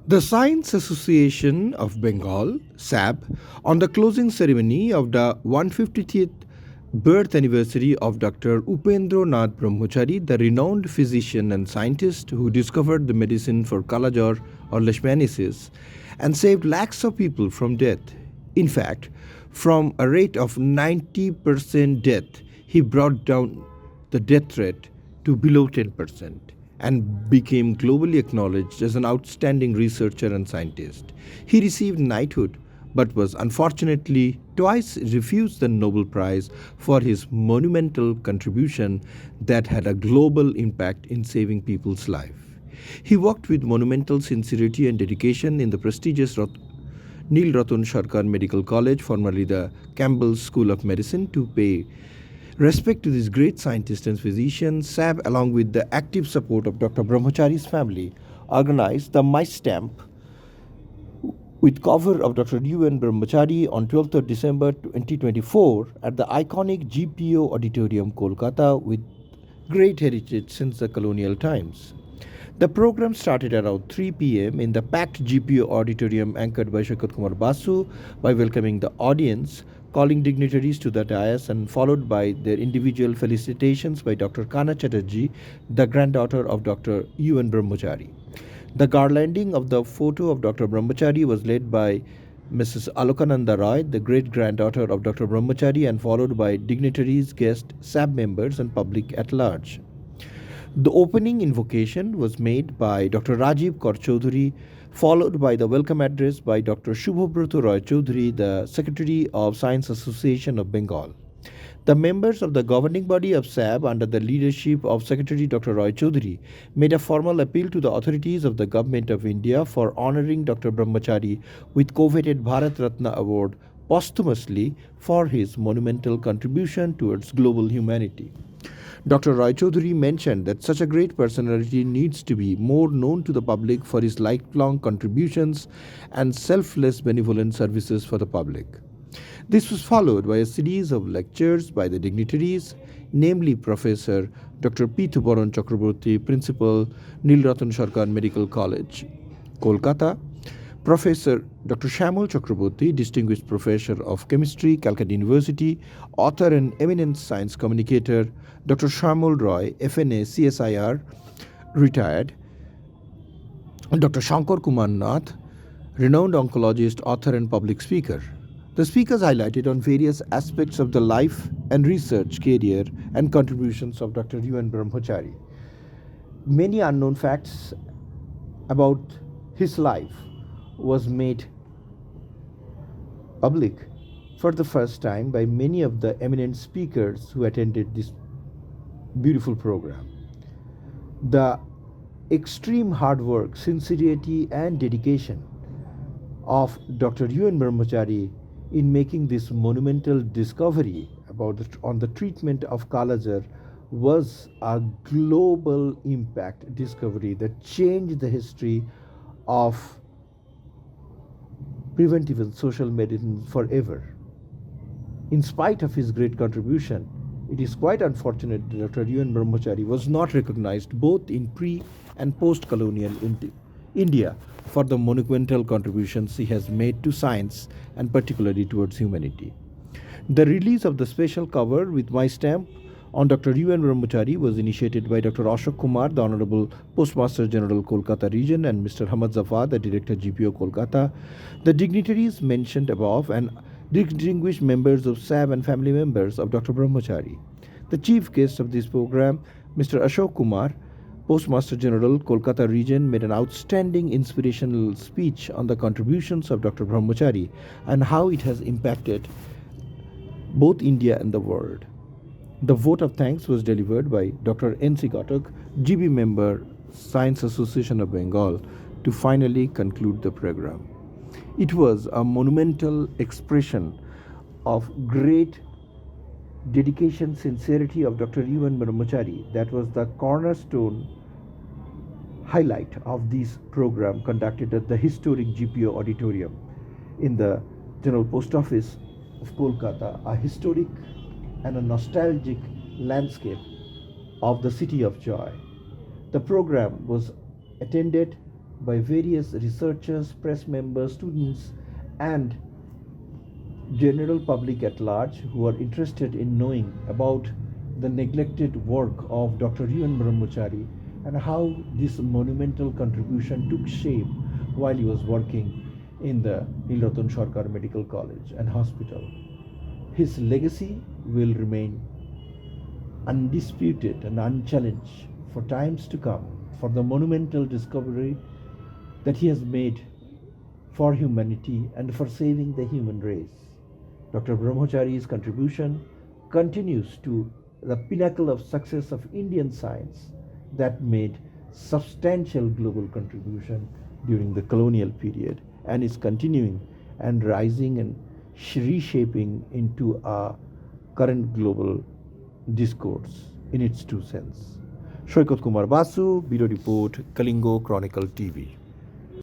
The Science Association of Bengal, SAB, on the closing ceremony of the 150th birth anniversary of Dr. U.N.Brahmachari, the renowned physician and scientist who discovered the medicine for Kalajor or leishmaniasis and saved lakhs of people from death. In fact, from a rate of 90% death, he brought down the death rate to below 10% and became globally acknowledged as an outstanding researcher and scientist. He received knighthood but was unfortunately twice refused the Nobel Prize for his monumental contribution that had a global impact in saving people's life. He worked with monumental sincerity and dedication in the prestigious Neil Ratan Sarkar Medical College, formerly the Campbell School of Medicine, to pay respect to this great scientist and physician. SAB, along with the active support of Dr. Brahmachari's family, organized the Mystamp with cover of Dr.U.N.Brahmachari on 12th of December 2024 at the iconic GPO Auditorium, Kolkata, with great heritage since the colonial times. The program started around 3 p.m. in the packed GPO auditorium anchored by Shakat Kumar Basu by welcoming the audience, calling dignitaries to the dais, and followed by their individual felicitations by Dr. Kana Chatterjee, the granddaughter of Dr. U.N. Brahmachari. The garlanding of the photo of Dr. Brahmachari was led by Mrs. Alokananda Roy, the great granddaughter of Dr. Brahmachari, and followed by dignitaries, guests, SAB members, and public at large. The opening invocation was made by Dr. Rajiv Kaur Chaudhary, followed by the welcome address by Dr. Shubhobrato Roy Chaudhary, the Secretary of Science Association of Bengal. The members of the governing body of SAB, under the leadership of Secretary Dr. Roy Chaudhary, made a formal appeal to the authorities of the Government of India for honoring Dr. Brahmachari with coveted Bharat Ratna Award posthumously for his monumental contribution towards global humanity. Dr. Roy Chaudhary mentioned that such a great personality needs to be more known to the public for his lifelong contributions and selfless benevolent services for the public. This was followed by a series of lectures by the dignitaries, namely Professor Dr. P. Thubaran Chakraborty, Principal, Neil Ratan Sarkar Medical College, Kolkata; Professor Dr. Shamul Chakraborty, Distinguished Professor of Chemistry, Calcutta University, author and eminent science communicator; Dr. Shamul Roy, FNA, CSIR, retired; Dr. Shankar Kumar Nath, renowned oncologist, author, and public speaker. The speakers highlighted on various aspects of the life and research career and contributions of Dr. U.N. Brahmachari. Many unknown facts about his life was made public for the first time by many of the eminent speakers who attended this beautiful program. The extreme hard work, sincerity, and dedication of Dr. U.N. Brahmachari in making this monumental discovery on the treatment of Kalajar was a global impact discovery that changed the history of preventive and social medicine forever. In spite of his great contribution, it is quite unfortunate that Dr. U.N. Brahmachari was not recognized both in pre and post colonial India for the monumental contributions he has made to science and particularly towards humanity. The release of the special cover with my stamp on Dr. U.N. Brahmachari was initiated by Dr. Ashok Kumar, the Honorable Postmaster General, Kolkata Region, and Mr. Hamad Zafar, the Director, GPO, Kolkata. The dignitaries mentioned above and distinguished members of SAB and family members of Dr. Brahmachari. The chief guest of this program, Mr. Ashok Kumar, Postmaster General, Kolkata Region, made an outstanding inspirational speech on the contributions of Dr. Brahmachari and how it has impacted both India and the world. The vote of thanks was delivered by Dr. N.C. Ghatak, GB member, Science Association of Bengal, to finally conclude the program. It was a monumental expression of great dedication, sincerity of Dr. U.N. Brahmachari that was the cornerstone highlight of this program conducted at the historic GPO auditorium in the General Post Office of Kolkata, a historic and a nostalgic landscape of the city of joy. The program was attended by various researchers, press members, students, and general public at large who are interested in knowing about the neglected work of Dr. U.N. Brahmachari and how this monumental contribution took shape while he was working in the Nilratan Sarkar Medical College and Hospital. His legacy will remain undisputed and unchallenged for times to come for the monumental discovery that he has made for humanity and for saving the human race. Dr. Brahmachari's contribution continues to the pinnacle of success of Indian science that made substantial global contribution during the colonial period and is continuing and rising and reshaping into a current global discourse in its true sense. Shoykot Kumar Basu, Bureau Report, Kalinga Chronicle TV.